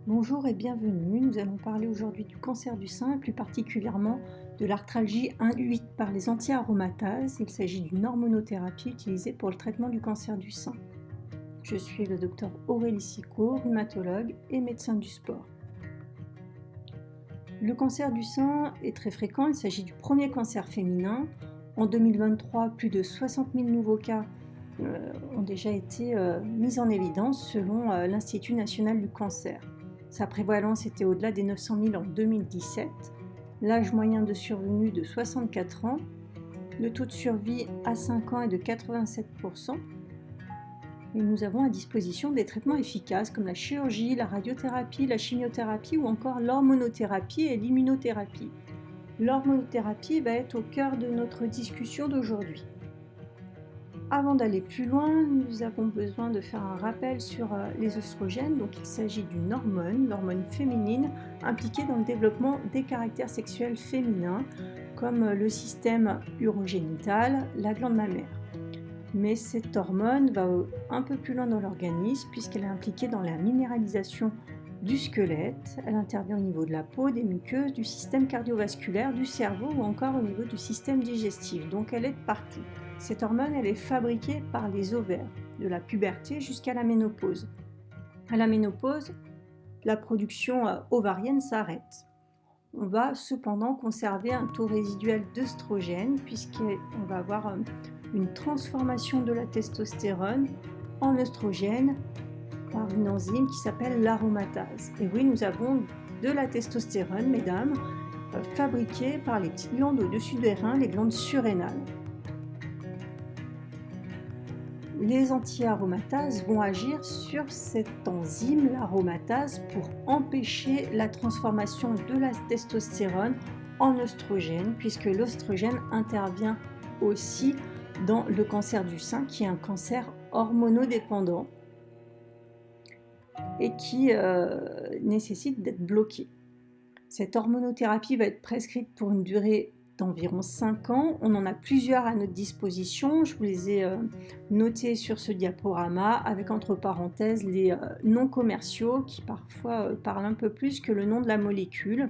Bonjour et bienvenue. Nous allons parler aujourd'hui du cancer du sein et plus particulièrement de l'arthralgie induite par les anti-aromatases. Il s'agit d'une hormonothérapie utilisée pour le traitement du cancer du sein. Je suis le docteur Aurélie Sicot, rhumatologue et médecin du sport. Le cancer du sein est très fréquent. Il s'agit du premier cancer féminin. En 2023, plus de 60 000 nouveaux cas ont déjà été mis en évidence selon l'Institut national du cancer. Sa prévalence était au-delà des 900 000 en 2017. L'âge moyen de survenue de 64 ans. Le taux de survie à 5 ans est de 87%. Et nous avons à disposition des traitements efficaces comme la chirurgie, la radiothérapie, la chimiothérapie ou encore l'hormonothérapie et l'immunothérapie. L'hormonothérapie va être au cœur de notre discussion d'aujourd'hui. Avant d'aller plus loin, nous avons besoin de faire un rappel sur les œstrogènes. Donc, il s'agit d'une hormone, l'hormone féminine, impliquée dans le développement des caractères sexuels féminins, comme le système urogénital, la glande mammaire. Mais cette hormone va un peu plus loin dans l'organisme, puisqu'elle est impliquée dans la minéralisation du squelette. Elle intervient au niveau de la peau, des muqueuses, du système cardiovasculaire, du cerveau ou encore au niveau du système digestif. Donc, elle est partout. Cette hormone, elle est fabriquée par les ovaires, de la puberté jusqu'à la ménopause. À la ménopause, la production ovarienne s'arrête. On va cependant conserver un taux résiduel d'œstrogène puisqu'on va avoir une transformation de la testostérone en œstrogène par une enzyme qui s'appelle l'aromatase. Et oui, nous avons de la testostérone, mesdames, fabriquée par les petites glandes au-dessus des reins, les glandes surrénales. Les anti-aromatases vont agir sur cette enzyme, l'aromatase, pour empêcher la transformation de la testostérone en œstrogène, puisque l'œstrogène intervient aussi dans le cancer du sein, qui est un cancer hormonodépendant et qui nécessite d'être bloqué. Cette hormonothérapie va être prescrite pour une durée d'environ 5 ans. On en a plusieurs à notre disposition. Je vous les ai notés sur ce diaporama avec entre parenthèses les noms commerciaux qui parfois parlent un peu plus que le nom de la molécule.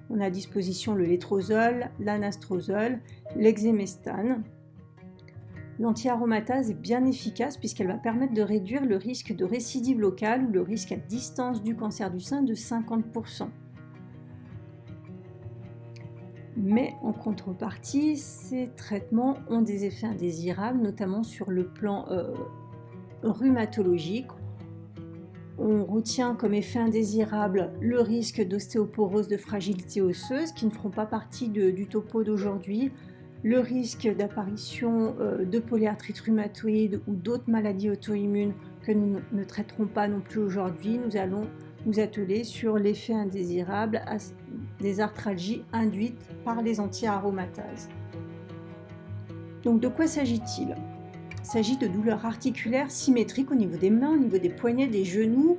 On a à disposition le létrozole, l'anastrozole, l'exemestane. L'anti-aromatase est bien efficace puisqu'elle va permettre de réduire le risque de récidive locale ou le risque à distance du cancer du sein de 50%. Mais en contrepartie, ces traitements ont des effets indésirables, notamment sur le plan rhumatologique. On retient comme effet indésirable le risque d'ostéoporose, de fragilité osseuse, qui ne feront pas partie du topo d'aujourd'hui, le risque d'apparition de polyarthrite rhumatoïde ou d'autres maladies auto-immunes que nous ne traiterons pas non plus aujourd'hui. Nous allons nous atteler sur l'effet indésirable des arthralgies induites par les anti-aromatases. Donc de quoi s'agit-il ? Il s'agit de douleurs articulaires symétriques au niveau des mains, au niveau des poignets, des genoux.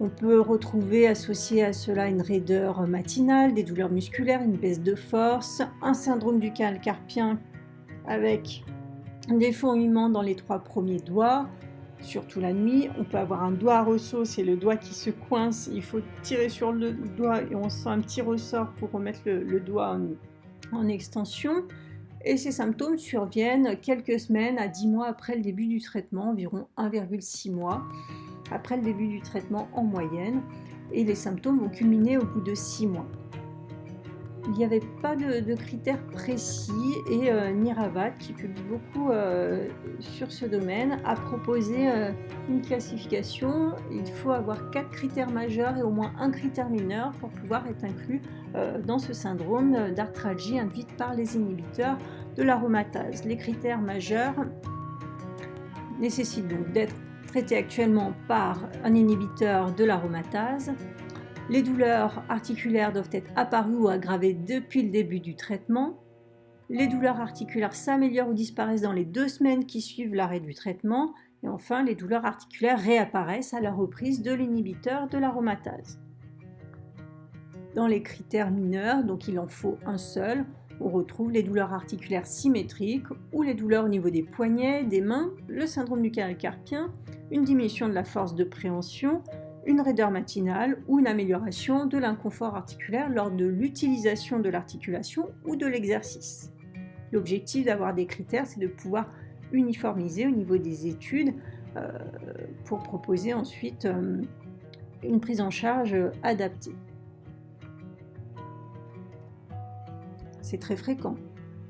On peut retrouver associé à cela une raideur matinale, des douleurs musculaires, une baisse de force, un syndrome du canal carpien avec des fourmillements dans les 3 premiers doigts, surtout la nuit. On peut avoir un doigt à ressaut, c'est le doigt qui se coince, il faut tirer sur le doigt et on sent un petit ressort pour remettre le doigt en extension. Et ces symptômes surviennent quelques semaines à 10 mois après le début du traitement, environ 1,6 mois après le début du traitement en moyenne, et les symptômes vont culminer au bout de 6 mois. Il n'y avait pas de critères précis et Niravat, qui publie beaucoup sur ce domaine, a proposé une classification. Il faut avoir 4 critères majeurs et au moins un critère mineur pour pouvoir être inclus dans ce syndrome d'arthralgie induite par les inhibiteurs de l'aromatase. Les critères majeurs nécessitent donc d'être traités actuellement par un inhibiteur de l'aromatase. Les douleurs articulaires doivent être apparues ou aggravées depuis le début du traitement. Les douleurs articulaires s'améliorent ou disparaissent dans les 2 semaines qui suivent l'arrêt du traitement. Et enfin, les douleurs articulaires réapparaissent à la reprise de l'inhibiteur de l'aromatase. Dans les critères mineurs, donc il en faut un seul, on retrouve les douleurs articulaires symétriques ou les douleurs au niveau des poignets, des mains, le syndrome du canal carpien, une diminution de la force de préhension, une raideur matinale ou une amélioration de l'inconfort articulaire lors de l'utilisation de l'articulation ou de l'exercice. L'objectif d'avoir des critères, c'est de pouvoir uniformiser au niveau des études pour proposer ensuite une prise en charge adaptée. C'est très fréquent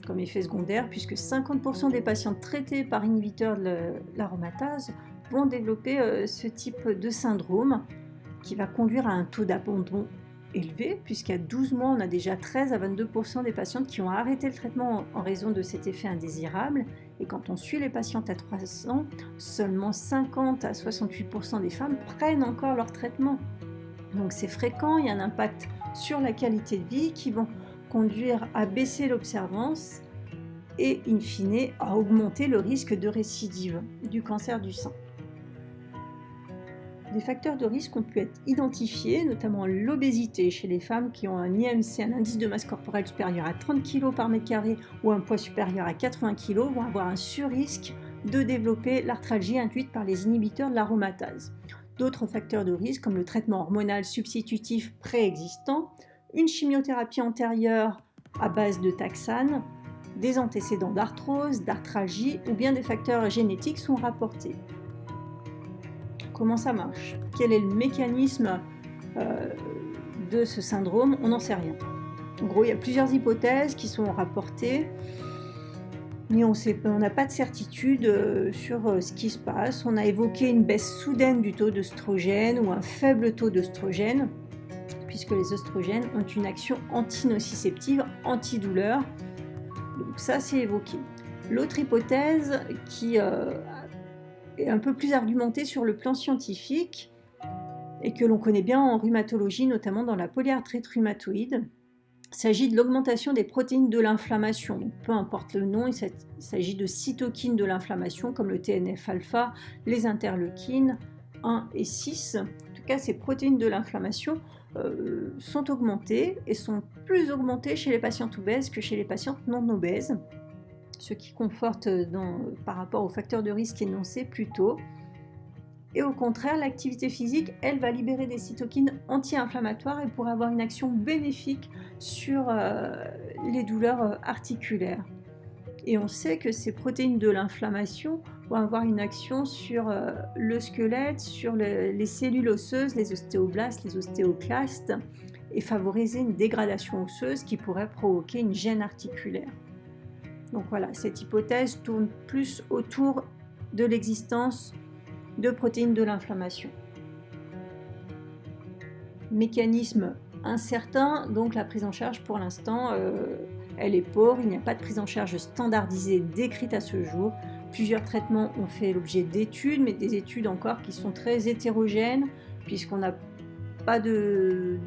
comme effet secondaire puisque 50% des patients traités par inhibiteurs de l'aromatase vont développer ce type de syndrome qui va conduire à un taux d'abandon élevé puisqu'à 12 mois, on a déjà 13 à 22% des patientes qui ont arrêté le traitement en raison de cet effet indésirable. Et quand on suit les patientes à 3 ans, seulement 50 à 68% des femmes prennent encore leur traitement. Donc c'est fréquent, il y a un impact sur la qualité de vie qui vont conduire à baisser l'observance et in fine à augmenter le risque de récidive du cancer du sein. Des facteurs de risque ont pu être identifiés, notamment l'obésité chez les femmes qui ont un IMC, un indice de masse corporelle supérieur à 30 kg par mètre carré ou un poids supérieur à 80 kg vont avoir un surrisque de développer l'arthralgie induite par les inhibiteurs de l'aromatase. D'autres facteurs de risque comme le traitement hormonal substitutif préexistant, une chimiothérapie antérieure à base de taxane, des antécédents d'arthrose, d'arthralgie ou bien des facteurs génétiques sont rapportés. Comment ça marche? Quel est le mécanisme de ce syndrome? On n'en sait rien. En gros, il y a plusieurs hypothèses qui sont rapportées, mais on n'a pas de certitude sur ce qui se passe. On a évoqué une baisse soudaine du taux d'œstrogène ou un faible taux d'œstrogène, puisque les œstrogènes ont une action antinociceptive, antidouleur. Donc ça, c'est évoqué. L'autre hypothèse qui est un peu plus argumentée sur le plan scientifique et que l'on connaît bien en rhumatologie, notamment dans la polyarthrite rhumatoïde, il s'agit de l'augmentation des protéines de l'inflammation. Donc, peu importe le nom, il s'agit de cytokines de l'inflammation comme le TNF-alpha, les interleukines 1 et 6. En tout cas, ces protéines de l'inflammation sont augmentées et sont plus augmentées chez les patientes obèses que chez les patientes non obèses, ce qui conforte par rapport aux facteurs de risque énoncés plus tôt. Et au contraire, l'activité physique, elle va libérer des cytokines anti-inflammatoires et pourrait avoir une action bénéfique sur les douleurs articulaires. Et on sait que ces protéines de l'inflammation vont avoir une action sur le squelette, sur les cellules osseuses, les ostéoblastes, les ostéoclastes, et favoriser une dégradation osseuse qui pourrait provoquer une gêne articulaire. Donc voilà, cette hypothèse tourne plus autour de l'existence de protéines de l'inflammation. Mécanisme incertain, donc la prise en charge pour l'instant, elle est pauvre, il n'y a pas de prise en charge standardisée décrite à ce jour. Plusieurs traitements ont fait l'objet d'études, mais des études encore qui sont très hétérogènes, puisqu'on n'a pas de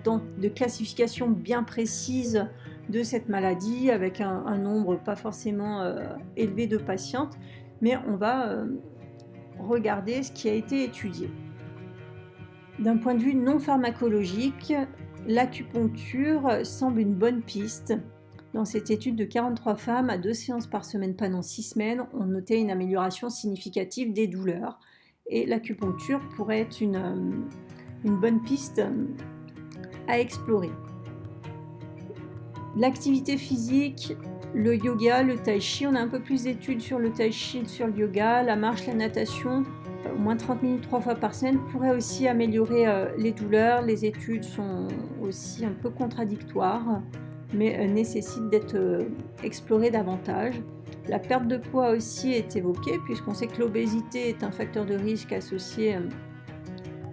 classification bien précise de cette maladie, avec un nombre pas forcément élevé de patientes, mais on va regarder ce qui a été étudié. D'un point de vue non pharmacologique, l'acupuncture semble une bonne piste. Dans cette étude de 43 femmes à 2 séances par semaine pendant 6 semaines, on notait une amélioration significative des douleurs. Et l'acupuncture pourrait être une bonne piste à explorer. L'activité physique, le yoga, le tai chi, on a un peu plus d'études sur le tai chi, sur le yoga, la marche, la natation, au moins 30 minutes 3 fois par semaine pourrait aussi améliorer les douleurs. Les études sont aussi un peu contradictoires, mais nécessitent d'être explorées davantage. La perte de poids aussi est évoquée, puisqu'on sait que l'obésité est un facteur de risque associé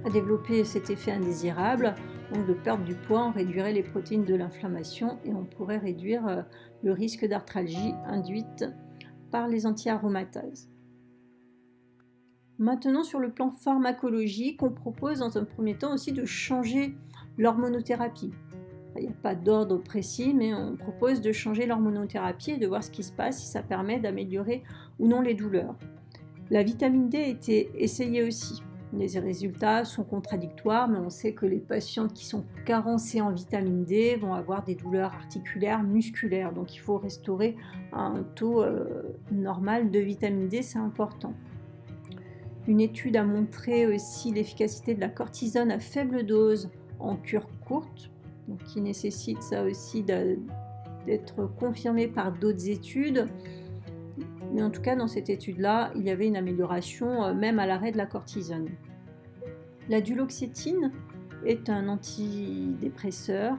à développer cet effet indésirable. Donc de perdre du poids, on réduirait les protéines de l'inflammation et on pourrait réduire le risque d'arthralgie induite par les anti-aromatases. Maintenant, sur le plan pharmacologique, on propose dans un premier temps aussi de changer l'hormonothérapie. Il n'y a pas d'ordre précis, mais on propose de changer l'hormonothérapie et de voir ce qui se passe, si ça permet d'améliorer ou non les douleurs. La vitamine D a été essayée aussi. Les résultats sont contradictoires, mais on sait que les patientes qui sont carencées en vitamine D vont avoir des douleurs articulaires, musculaires. Donc il faut restaurer un taux normal de vitamine D, c'est important. Une étude a montré aussi l'efficacité de la cortisone à faible dose en cure courte, donc qui nécessite ça aussi d'être confirmé par d'autres études. Mais en tout cas, dans cette étude-là, il y avait une amélioration même à l'arrêt de la cortisone. La duloxétine est un antidépresseur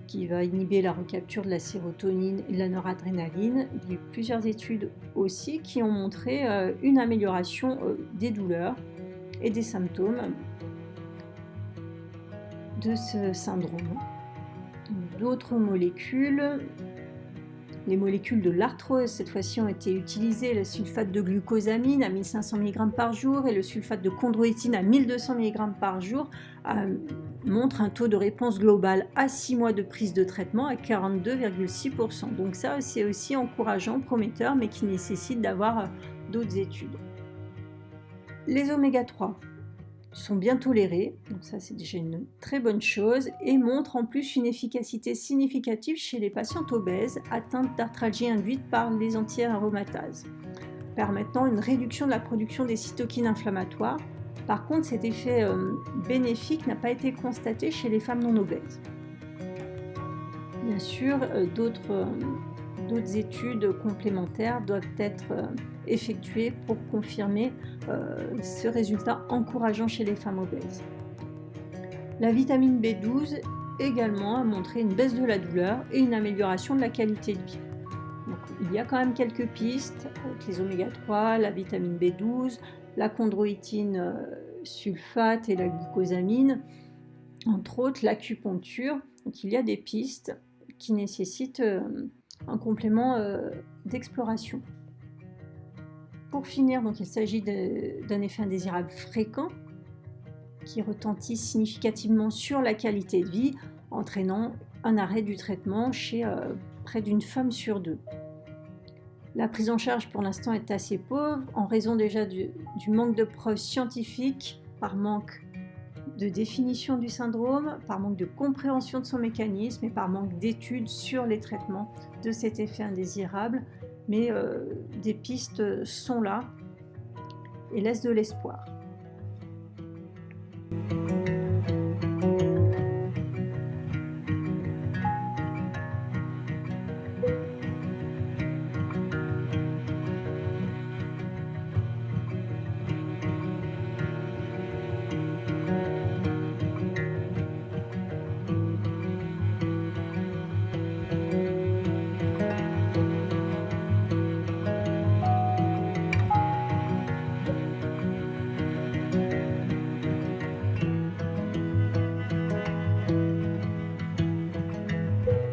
qui va inhiber la recapture de la sérotonine et de la noradrénaline. Il y a eu plusieurs études aussi qui ont montré une amélioration des douleurs et des symptômes de ce syndrome. D'autres molécules, les molécules de l'arthrose, cette fois-ci, ont été utilisées. Le sulfate de glucosamine à 1500 mg par jour et le sulfate de chondroïtine à 1200 mg par jour montrent un taux de réponse global à 6 mois de prise de traitement à 42,6%. Donc ça, c'est aussi encourageant, prometteur, mais qui nécessite d'avoir d'autres études. Les oméga 3 sont bien tolérés, donc ça c'est déjà une très bonne chose, et montrent en plus une efficacité significative chez les patientes obèses atteintes d'arthralgie induite par les anti-aromatases, permettant une réduction de la production des cytokines inflammatoires. Par contre, cet effet bénéfique n'a pas été constaté chez les femmes non obèses. Bien sûr, d'autres études complémentaires doivent être effectuées pour confirmer ce résultat encourageant chez les femmes obèses. La vitamine B12 également a montré une baisse de la douleur et une amélioration de la qualité de vie. Donc, il y a quand même quelques pistes avec les oméga 3, la vitamine B12, la chondroïtine sulfate et la glucosamine, entre autres l'acupuncture. Donc il y a des pistes qui nécessitent un complément d'exploration. Pour finir, donc, il s'agit d'un effet indésirable fréquent qui retentit significativement sur la qualité de vie, entraînant un arrêt du traitement chez près d'une femme sur deux. La prise en charge pour l'instant est assez pauvre en raison déjà du manque de preuves scientifiques, par manque de définition du syndrome, par manque de compréhension de son mécanisme et par manque d'études sur les traitements de cet effet indésirable. Mais des pistes sont là et laissent de l'espoir.